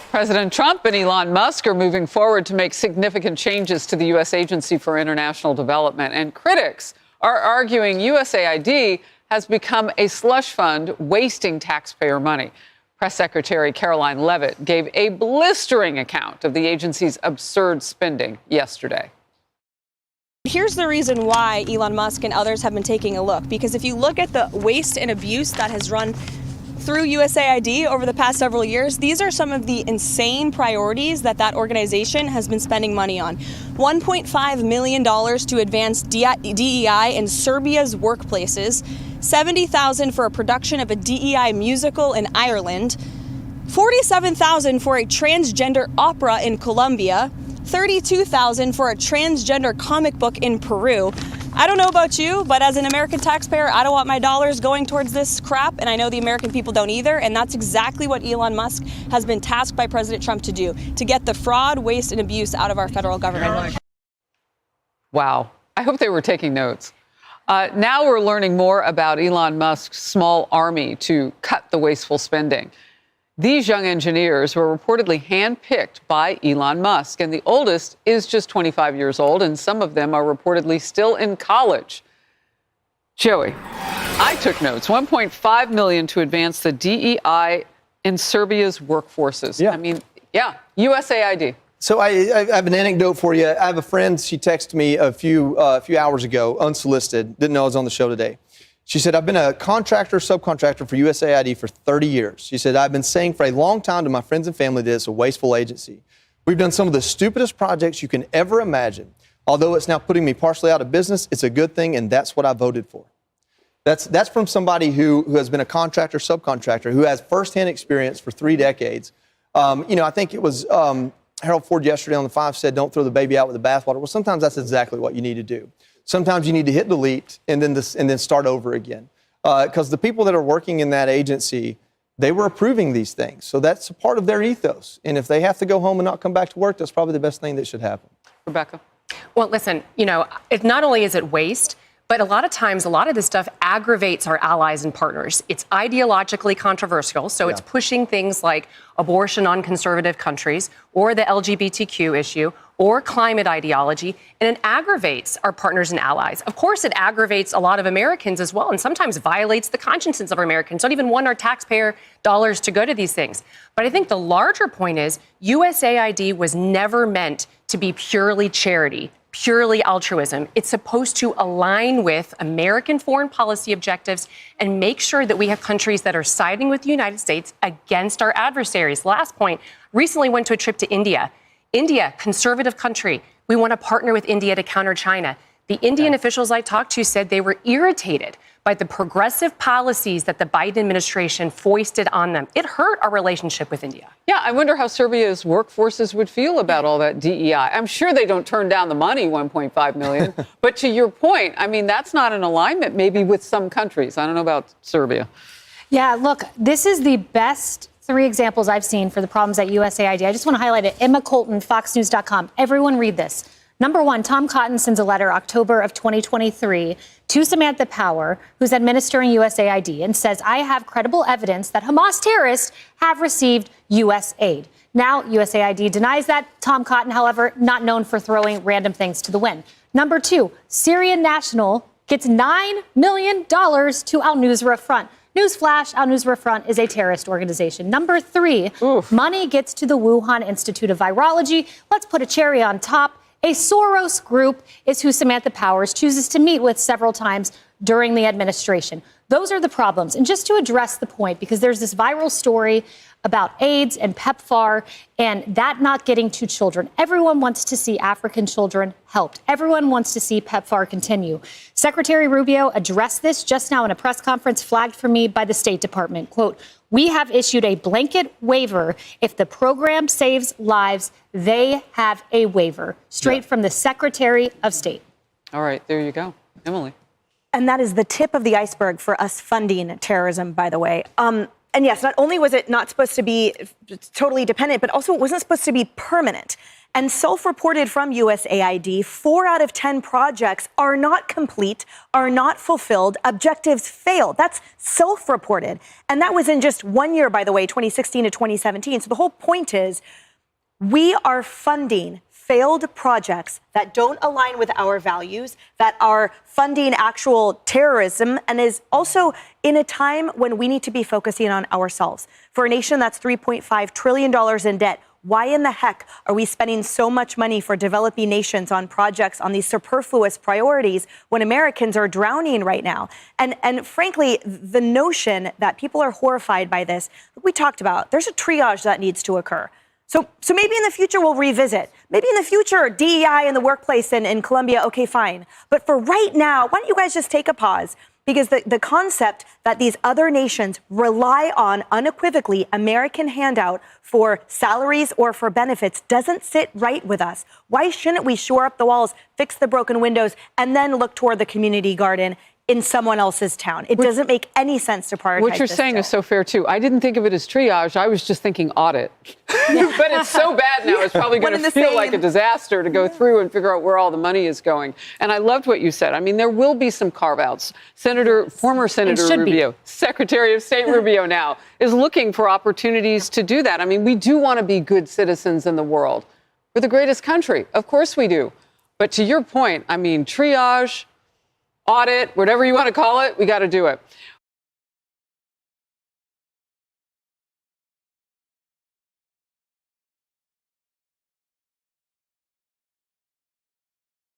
President Trump and Elon Musk are moving forward to make significant changes to the U.S. Agency for International Development. And critics are arguing USAID has become a slush fund wasting taxpayer money. Press Secretary Caroline Leavitt gave a blistering account of the agency's absurd spending yesterday. Here's the reason why Elon Musk and others have been taking a look, because if you look at the waste and abuse that has run through USAID over the past several years, these are some of the insane priorities that organization has been spending money on. $1.5 million to advance DEI in Serbia's workplaces, $70,000 for a production of a DEI musical in Ireland, $47,000 for a transgender opera in Colombia, $32,000 for a transgender comic book in Peru. I don't know about you, but as an American taxpayer, I don't want my dollars going towards this crap, and I know the American people don't either, and that's exactly what Elon Musk has been tasked by President Trump to do, to get the fraud, waste, and abuse out of our federal government. Wow. I hope they were taking notes. Now we're learning more about Elon Musk's small army to cut the wasteful spending. These young engineers were reportedly handpicked by Elon Musk, and the oldest is just 25 years old, and some of them are reportedly still in college. Joey, I took notes. $1.5 million to advance the DEI in Serbia's workforces. Yeah. I mean, yeah, USAID. So I have an anecdote for you. I have a friend, she texted me a few hours ago, unsolicited, didn't know I was on the show today. She said, I've been a contractor, subcontractor for USAID for 30 years. She said, I've been saying for a long time to my friends and family that it's a wasteful agency. We've done some of the stupidest projects you can ever imagine. Although it's now putting me partially out of business, it's a good thing, and that's what I voted for. That's from somebody who has been a contractor, subcontractor, who has firsthand experience for 3 decades. I think it was Harold Ford yesterday on the 5 said, don't throw the baby out with the bathwater. Well, sometimes that's exactly what you need to do. Sometimes you need to hit delete and then start over again. Because the people that are working in that agency, they were approving these things. So that's a part of their ethos. And if they have to go home and not come back to work, that's probably the best thing that should happen. Rebecca? Well, listen, it not only is it waste, but a lot of times, a lot of this stuff aggravates our allies and partners. It's ideologically controversial, so it's pushing things like abortion on conservative countries or the LGBTQ issue or climate ideology, and it aggravates our partners and allies. Of course, it aggravates a lot of Americans as well, and sometimes violates the consciences of Americans. Don't even want our taxpayer dollars to go to these things. But I think the larger point is USAID was never meant to be purely charity, purely altruism. It's supposed to align with American foreign policy objectives and make sure that we have countries that are siding with the United States against our adversaries. Last point, recently went to a trip to India. India, conservative country. We want to partner with India to counter China. The Indian officials I talked to said they were irritated by the progressive policies that the Biden administration foisted on them. It hurt our relationship with India. Yeah, I wonder how Serbia's workforces would feel about all that DEI. I'm sure they don't turn down the money, $1.5 million. But to your point, I mean, that's not in alignment maybe with some countries. I don't know about Serbia. Yeah, look, this is the best 3 examples I've seen for the problems at USAID. I just want to highlight it. Emma Colton, FoxNews.com. Everyone read this. Number 1, Tom Cotton sends a letter October of 2023 to Samantha Power, who's administering USAID, and says, I have credible evidence that Hamas terrorists have received U.S. aid. Now, USAID denies that. Tom Cotton, however, not known for throwing random things to the wind. Number 2, Syrian National gets $9 million to Al-Nusra Front. Newsflash, Al-Nusra Front is a terrorist organization. Number 3, money gets to the Wuhan Institute of Virology. Let's put a cherry on top. A Soros group is who Samantha Powers chooses to meet with several times during the administration. Those are the problems. And just to address the point, because there's this viral story about AIDS and PEPFAR and that not getting to children. Everyone wants to see African children helped. Everyone wants to see PEPFAR continue. Secretary Rubio addressed this just now in a press conference flagged for me by the State Department. Quote, we have issued a blanket waiver. If the program saves lives, they have a waiver. Straight from the Secretary of State. All right, there you go. Emily. And that is the tip of the iceberg for us funding terrorism, by the way. And yes, not only was it not supposed to be totally dependent, but also it wasn't supposed to be permanent. And self-reported from USAID, 4 out of 10 projects are not complete, are not fulfilled, objectives failed. That's self-reported. And that was in just 1 year, by the way, 2016 to 2017. So the whole point is we are funding failed projects that don't align with our values, that are funding actual terrorism, and is also in a time when we need to be focusing on ourselves. For a nation that's $3.5 trillion in debt, why in the heck are we spending so much money for developing nations on projects on these superfluous priorities when Americans are drowning right now? And frankly, the notion that people are horrified by this, we talked about, there's a triage that needs to occur. So maybe in the future we'll revisit. Maybe in the future, DEI in the workplace in Colombia, okay, fine. But for right now, why don't you guys just take a pause? Because the concept that these other nations rely on unequivocally American handout for salaries or for benefits doesn't sit right with us. Why shouldn't we shore up the walls, fix the broken windows, and then look toward the community garden in someone else's town? It doesn't make any sense to prioritize. What you're saying is so fair, too. I didn't think of it as triage. I was just thinking audit. But it's so bad now, it's probably going to feel like a disaster to go through and figure out where all the money is going. And I loved what you said. I mean, there will be some carve-outs. Former Senator Rubio, Secretary of State Rubio now, is looking for opportunities to do that. I mean, we do want to be good citizens in the world. We're the greatest country. Of course we do. But to your point, I mean, triage, audit, whatever you want to call it, we got to do it.